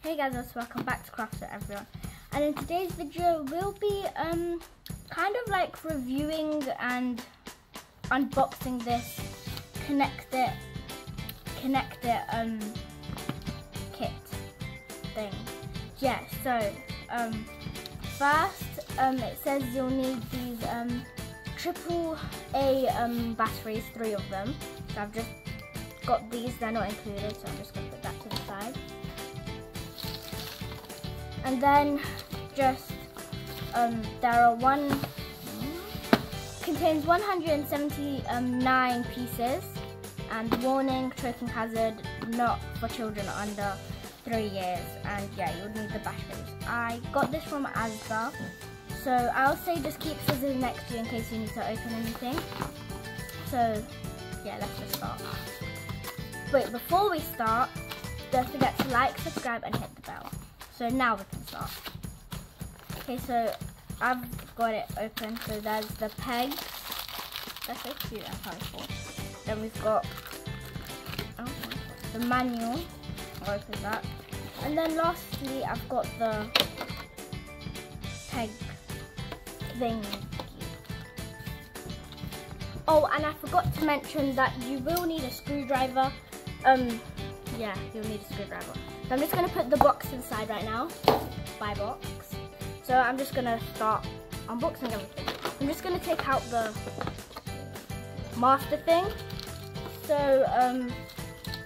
Hey guys, welcome back to Crafter everyone. And in today's video we'll be kind of like reviewing and unboxing this connect it kit thing. Yeah, so first it says you'll need these AAA batteries, 3 of them. So I've just got these, they're not included, so I'm just going to put that to the side. And then just contains 179 pieces, and warning, choking hazard, not for children under 3 years, and yeah, you'll need the batteries. I got this from Asda, so I'll say just keep scissors next to you in case you need to open anything. So yeah, let's just start. Wait, before we start, don't forget to like, subscribe and hit the bell. So now we can start. Okay, so I've got it open. So there's the pegs. That's so cute and colourful. Then we've got the manual. I'll open that. And then lastly, I've got the peg thing. Oh, and I forgot to mention that you will need a screwdriver. Yeah, you'll need a screwdriver. So I'm just going to put the box inside right now, by box. So I'm just going to start unboxing everything. I'm just going to take out the master thing. So,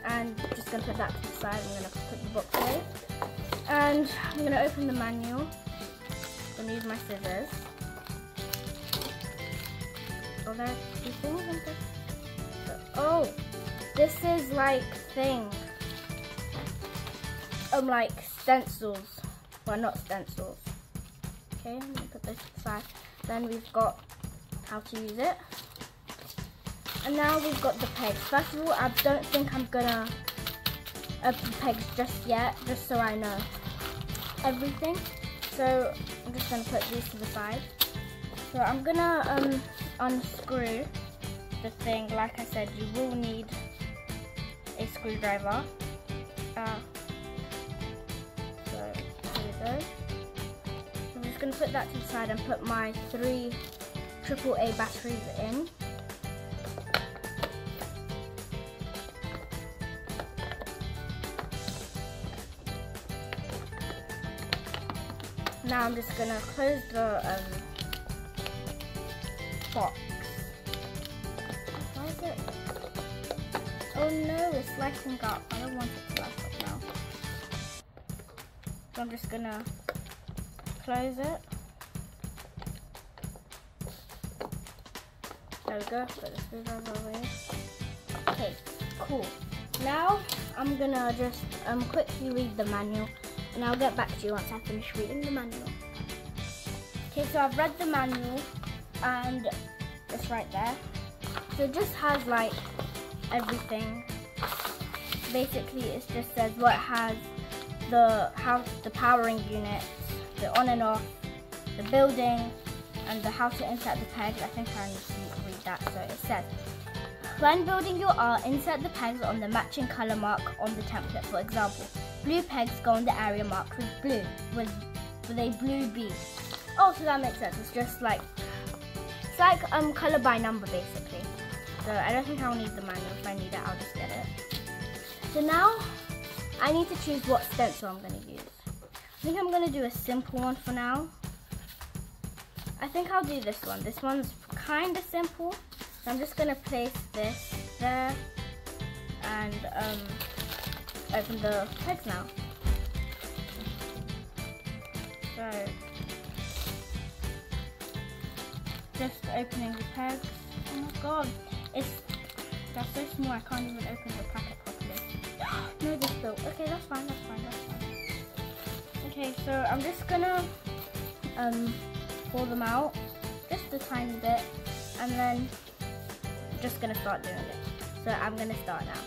and just going to put that to the side. I'm going to put the box away. And I'm going to open the manual. I'm going to use my scissors. Oh, there are 2 things in this. Oh, this is like thing. Like stencils. Well, not stencils. Okay, I'm gonna put this aside. Then we've got how to use it. And now we've got the pegs. First of all, I don't think I'm gonna open the pegs just yet, just so I know everything. So I'm just gonna put these to the side. So I'm gonna unscrew the thing. Like I said, you will need a screwdriver. So I'm just going to put that to the side and put my 3 AAA batteries in. Now I'm just going to close the box. Why is it? Oh no, it's lighting up. I don't want it to light up now. So I'm just going to close it. There we go, put the screwdriver away. Okay, cool. Now I'm gonna just quickly read the manual, and I'll get back to you once I finish reading the manual. Okay, so I've read the manual, and it's right there. So it just has like everything. Basically, it just says what it has, the powering units, the on and off, the building, and the how to insert the pegs. I think I need to read that. So it says, when building your art, insert the pegs on the matching color mark on the template. For example, blue pegs go on the area marked with blue, with a blue bead. Oh, so that makes sense. It's just like, it's like color by number basically. So I don't think I'll need the manual. If I need it, I'll just get it. So now I need to choose what stencil I'm going to use. I think I'm going to do a simple one for now. I think I'll do this one. This one's kind of simple. So I'm just going to place this there and open the pegs now. So just opening the pegs. Oh my god, that's so small I can't even open the packet properly. No, this still. Okay, that's fine, that's fine, that's fine. Okay, so I'm just gonna pour them out just a tiny bit, and then I'm just gonna start doing it. So I'm gonna start now.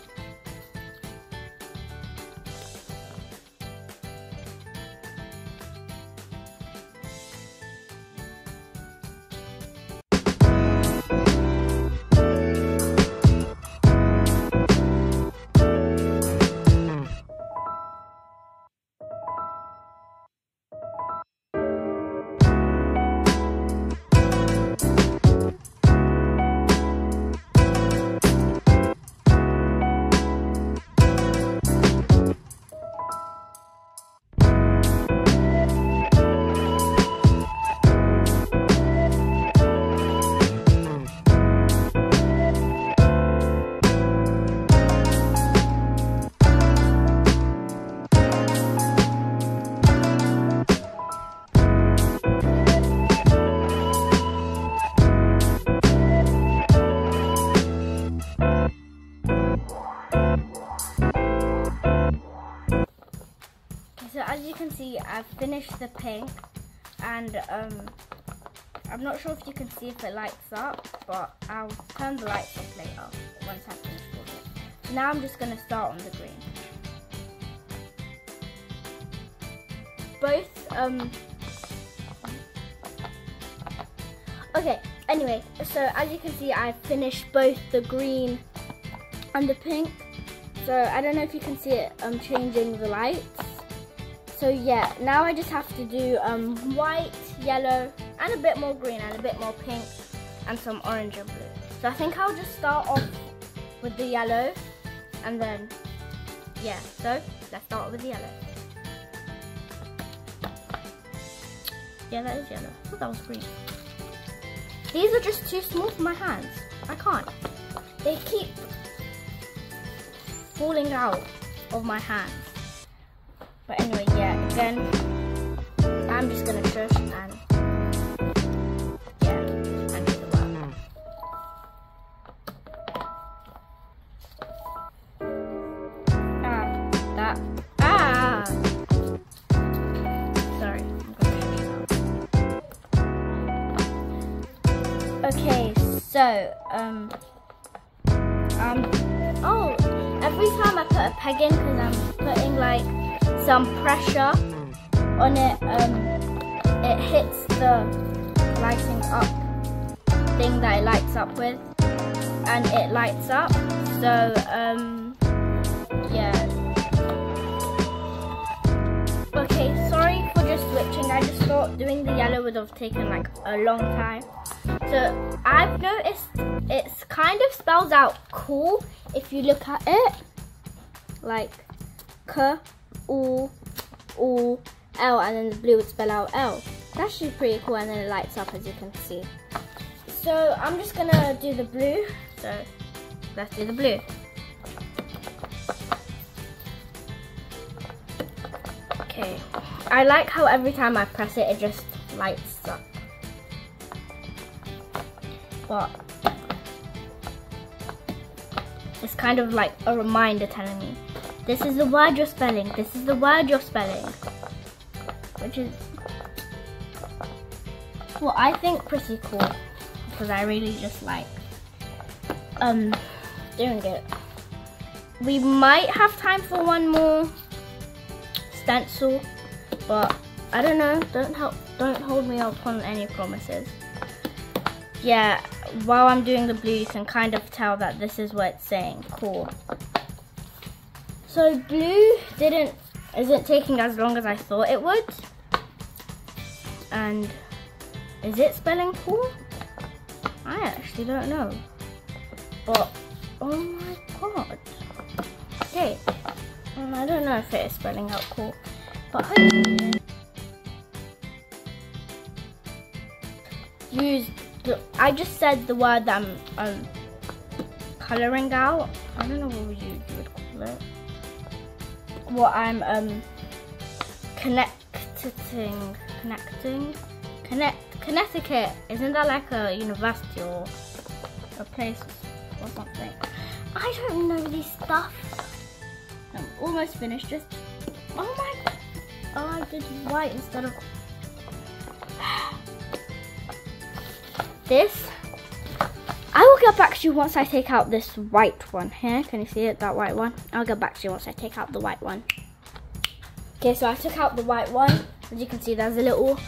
so as you can see, I've finished the pink, and I'm not sure if you can see if it lights up, but I'll turn the lights off later once I've finished all of it. So now I'm just going to start on the green. Both, okay, anyway, so as you can see, I've finished both the green and the pink. So I don't know if you can see it, changing the lights. So yeah, now I just have to do white, yellow, and a bit more green, and a bit more pink, and some orange and blue. So I think I'll just start off with the yellow, and then, yeah, so let's start with the yellow. Yeah, that is yellow. I thought that was green. These are just too small for my hands. I can't. They keep falling out of my hands. But anyway, yeah, again, I'm just gonna shush and yeah, and do the work. Sorry, I'm gonna shush now. Okay, so oh, every time I put a peg in, because I'm putting like some pressure on it, it hits the lighting up thing that it lights up with, and it lights up. So yeah. Okay, sorry for just switching. I just thought doing the yellow would have taken like a long time. So I've noticed it's kind of spells out cool if you look at it, like K, U, U, L, and then the blue would spell out L. That's actually pretty cool, and then it lights up, as you can see. So I'm just gonna do the blue. So let's do the blue. Okay, I like how every time I press it, it just lights up. But it's kind of like a reminder telling me, this is the word you're spelling, this is the word you're spelling. Which is, well, I think pretty cool, because I really just like doing it. We might have time for one more stencil, but I don't know, don't hold me up on any promises. Yeah, while I'm doing the blue, you can kind of tell that this is what it's saying, cool. So blue isn't taking as long as I thought it would. And is it spelling cool? I actually don't know. But oh my god. Okay. I don't know if it is spelling out cool, but hopefully I just said the word that I'm colouring out. I don't know what you would call it. What I'm Connecticut. Isn't that like a university or a place or something? I don't know these stuff. I'm almost finished. Just oh my god. Oh, I did white instead of this. I will get back to you once I take out this white one here. Can you see it, that white one? I'll get back to you once I take out the white one. Okay, so I took out the white one. As you can see, there's a little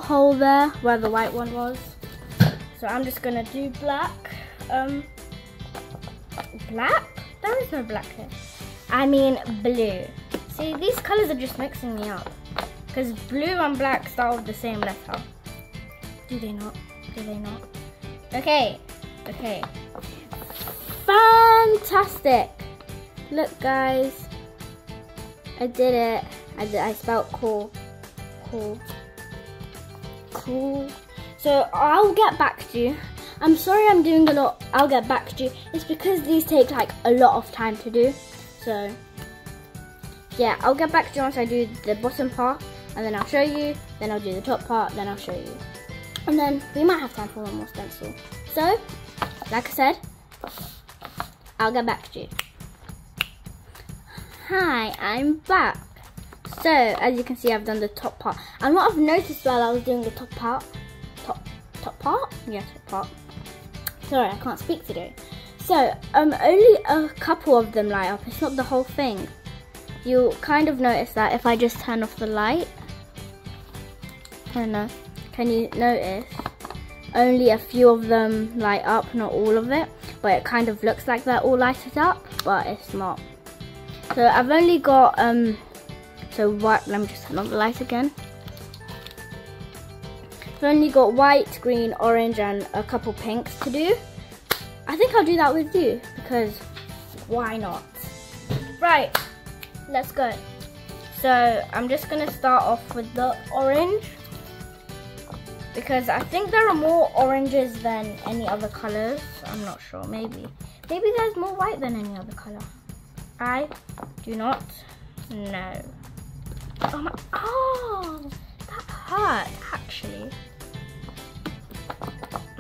hole there where the white one was. So I'm just gonna do black. Black? There is no black here. I mean blue. See, these colors are just mixing me up. Because blue and black start with the same letter. Do they not? Do they not? Okay. Okay. Fantastic. Look, guys. I did it. I spelled cool. Cool. Cool. So I'll get back to you. I'm sorry I'm doing a lot. I'll get back to you. It's because these take like a lot of time to do. So yeah, I'll get back to you once I do the bottom part, and then I'll show you. Then I'll do the top part. Then I'll show you. And then we might have time for one more stencil. So, like I said, I'll get back to you. Hi, I'm back. So as you can see, I've done the top part. And what I've noticed while I was doing the top part, sorry, I can't speak today. So only a couple of them light up. It's not the whole thing. You'll kind of notice that if I just turn off the light. I don't know. Can you notice? Only a few of them light up, not all of it. But it kind of looks like they're all lighted up, but it's not. So I've only got so white. Let me just turn on the light again. I've only got white, green, orange, and a couple pinks to do. I think I'll do that with you because why not? Right, let's go. So I'm just gonna start off with the orange because I think there are more oranges than any other colors. I'm not sure, maybe there's more white than any other color. I do not know. Oh, that hurt actually.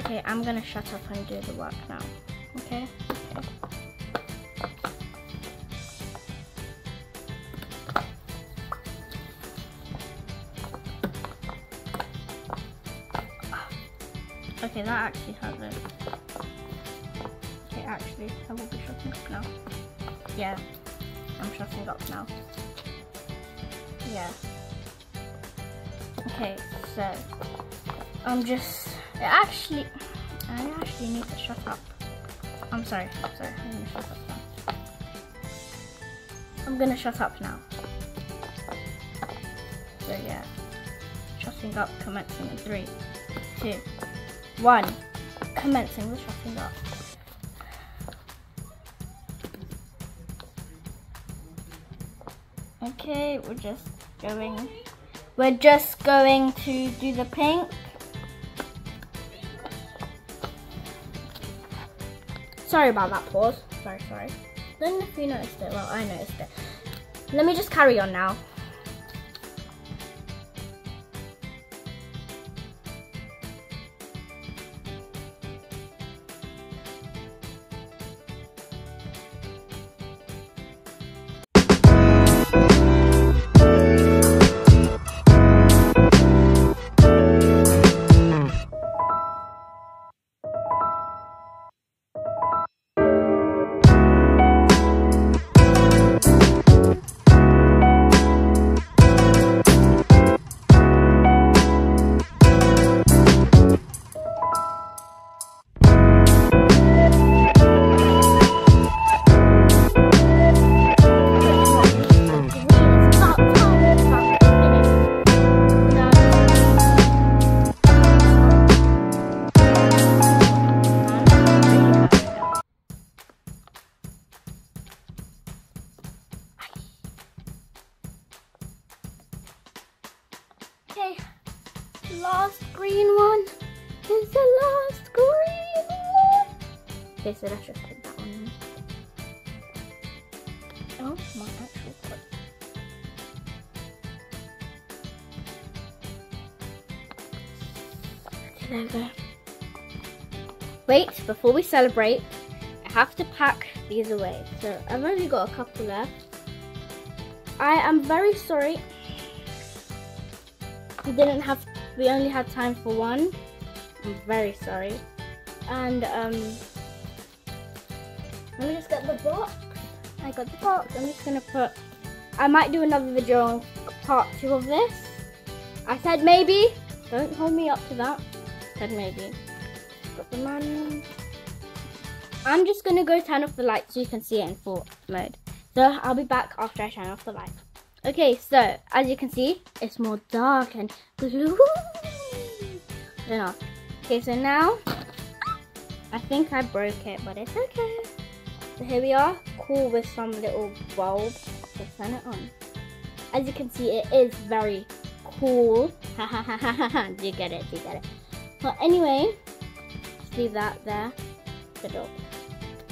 Okay, I'm gonna shut up and do the work now. Okay. Okay, that actually hurt though. Okay, actually, I will be shutting up now. Yeah, I'm shutting up now. Yeah. Okay, so I actually need to shut up. I'm sorry, I'm gonna shut up now. I'm gonna shut up now. So yeah, shutting up, commencing in 3, 2, 1. Commencing with shutting up. Okay, we're just going to do the pink. Sorry about that pause. Sorry. I don't know if you noticed it. Well, I noticed it. Let me just carry on now. Okay, last green one is the last green one. Okay, so let's just put that one in. Oh, my actual foot. Okay, there we go. Wait, before we celebrate, I have to pack these away. So I've only got a couple left. I am very sorry. We only had time for one. I'm very sorry. And let me just get the box. I got the box. I'm just gonna I might do another video on part 2 of this. I said maybe. Don't hold me up to that. I said maybe. Got the manual. I'm just gonna go turn off the light so you can see it in full mode. So I'll be back after I turn off the light. Okay, so as you can see, it's more dark and gloomy. I don't know. Okay, so now I think I broke it, but it's okay. So here we are, cool with some little bulb. So turn it on. As you can see, it is very cool. Ha ha ha ha ha. Do you get it? Do you get it? Well, anyway, just leave that there.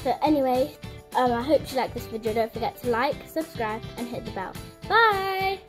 So anyway, I hope you like this video. Don't forget to like, subscribe, and hit the bell. Bye!